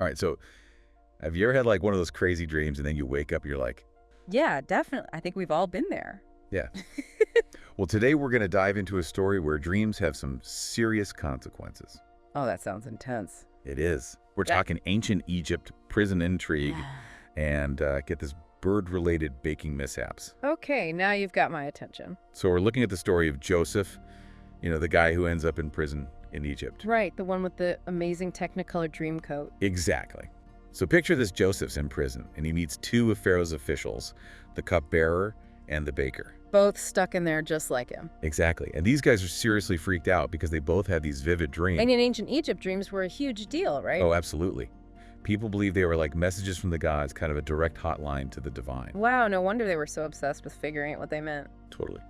All right, so have you ever had like one of those crazy dreams and then you wake up, you're like, Yeah, definitely. I think we've all been there. yeah. Well, today we're going to dive into a story where dreams have some serious consequences. Oh, that sounds intense. It is. We're Yeah. talking ancient Egypt, prison intrigue, and get this bird-related baking mishaps. Okay, now you've got my attention. So we're looking at the story of Joseph, the guy who ends up in prison in Egypt. Right, the one with the amazing Technicolor dream coat. Exactly. So picture this: Joseph's in prison, and he meets two of Pharaoh's officials, the cupbearer and the baker. Both stuck in there just like him. Exactly. And these guys are seriously freaked out because they both had these vivid dreams. And in ancient Egypt, dreams were a huge deal, right? Oh, absolutely. People believe they were like messages from the gods, kind of a direct hotline to the divine. Wow, no wonder they were so obsessed with figuring out what they meant. Totally.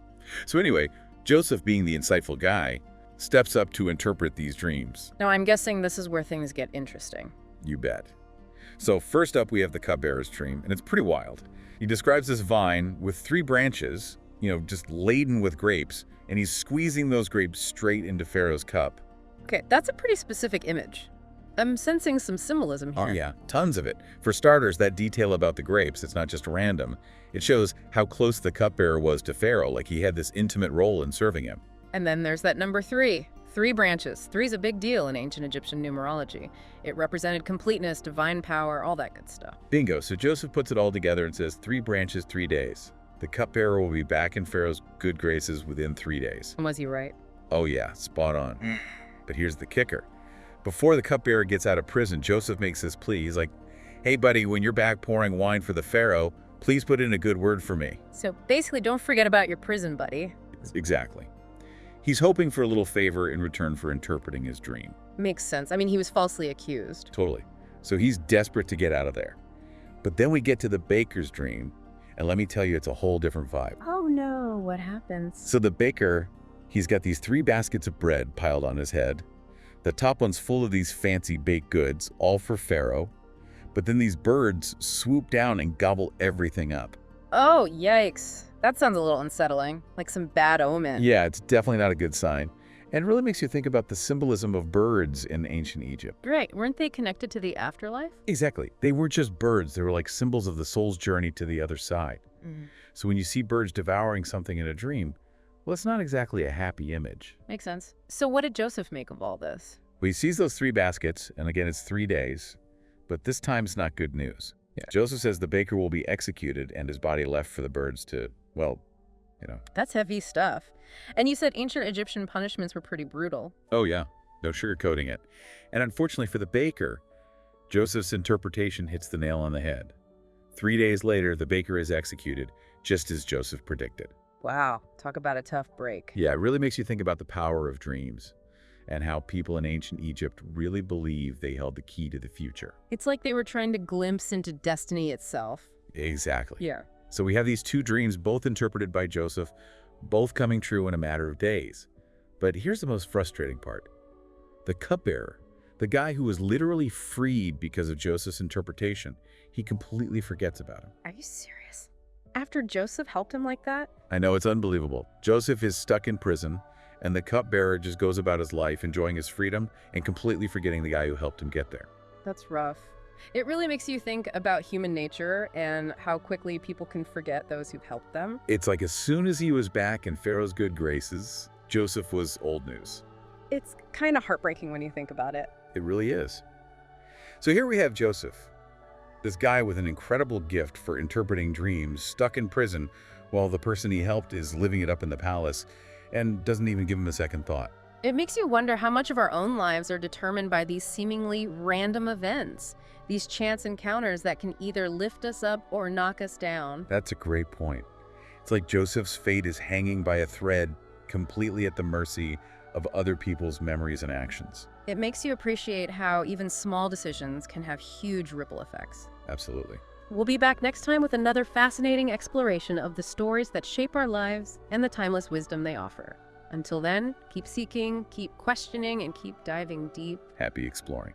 So anyway, Joseph, being the insightful guy, steps up to interpret these dreams. Now, I'm guessing this is where things get interesting. You bet. So first up, we have the cupbearer's dream, and it's pretty wild. He describes this vine with 3 branches, just laden with grapes, and he's squeezing those grapes straight into Pharaoh's cup. Okay, that's a pretty specific image. I'm sensing some symbolism here. Oh yeah, tons of it. For starters, that detail about the grapes, it's not just random. It shows how close the cupbearer was to Pharaoh, like he had this intimate role in serving him. And then there's that number 3. 3 branches. 3's a big deal in ancient Egyptian numerology. It represented completeness, divine power, all that good stuff. Bingo. So Joseph puts it all together and says 3 branches, 3 days. The cupbearer will be back in Pharaoh's good graces within 3 days. Was he right? Oh yeah, spot on. But here's the kicker. Before the cupbearer gets out of prison, Joseph makes this plea. He's like, hey buddy, when you're back pouring wine for the Pharaoh, please put in a good word for me. So basically, don't forget about your prison buddy. Exactly. He's hoping for a little favor in return for interpreting his dream. Makes sense. I mean, he was falsely accused. Totally. So he's desperate to get out of there. But then we get to the baker's dream, and let me tell you, it's a whole different vibe. Oh no, what happens? So the baker, he's got these 3 baskets of bread piled on his head. The top one's full of these fancy baked goods, all for Pharaoh. But then these birds swoop down and gobble everything up. Oh, yikes. That sounds a little unsettling, like some bad omen. Yeah, it's definitely not a good sign. And it really makes you think about the symbolism of birds in ancient Egypt. Right, weren't they connected to the afterlife? Exactly. They weren't just birds. They were like symbols of the soul's journey to the other side. So when you see birds devouring something in a dream, well, it's not exactly a happy image. Makes sense. So what did Joseph make of all this? Well, he sees those 3 baskets, and again, it's 3 days. But this time it's not good news. Yeah. Joseph says the baker will be executed and his body left for the birds to, That's heavy stuff. And you said ancient Egyptian punishments were pretty brutal. Oh yeah, no sugarcoating it. And unfortunately for the baker, Joseph's interpretation hits the nail on the head. 3 days later, the baker is executed, just as Joseph predicted. Wow, talk about a tough break. Yeah, it really makes you think about the power of dreams and how people in ancient Egypt really believed they held the key to the future. It's like they were trying to glimpse into destiny itself. Exactly. Yeah. So we have these 2 dreams, both interpreted by Joseph, both coming true in a matter of days. But here's the most frustrating part. The cupbearer, the guy who was literally freed because of Joseph's interpretation, he completely forgets about him. Are you serious? After Joseph helped him like that? I know, it's unbelievable. Joseph is stuck in prison, and the cupbearer just goes about his life enjoying his freedom and completely forgetting the guy who helped him get there. That's rough. It really makes you think about human nature and how quickly people can forget those who've helped them. It's like as soon as he was back in Pharaoh's good graces, Joseph was old news. It's kind of heartbreaking when you think about it. It really is. So here we have Joseph, this guy with an incredible gift for interpreting dreams, stuck in prison while the person he helped is living it up in the palace and doesn't even give him a second thought. It makes you wonder how much of our own lives are determined by these seemingly random events, these chance encounters that can either lift us up or knock us down. That's a great point. It's like Joseph's fate is hanging by a thread, completely at the mercy of other people's memories and actions. It makes you appreciate how even small decisions can have huge ripple effects. Absolutely. We'll be back next time with another fascinating exploration of the stories that shape our lives and the timeless wisdom they offer. Until then, keep seeking, keep questioning, and keep diving deep. Happy exploring.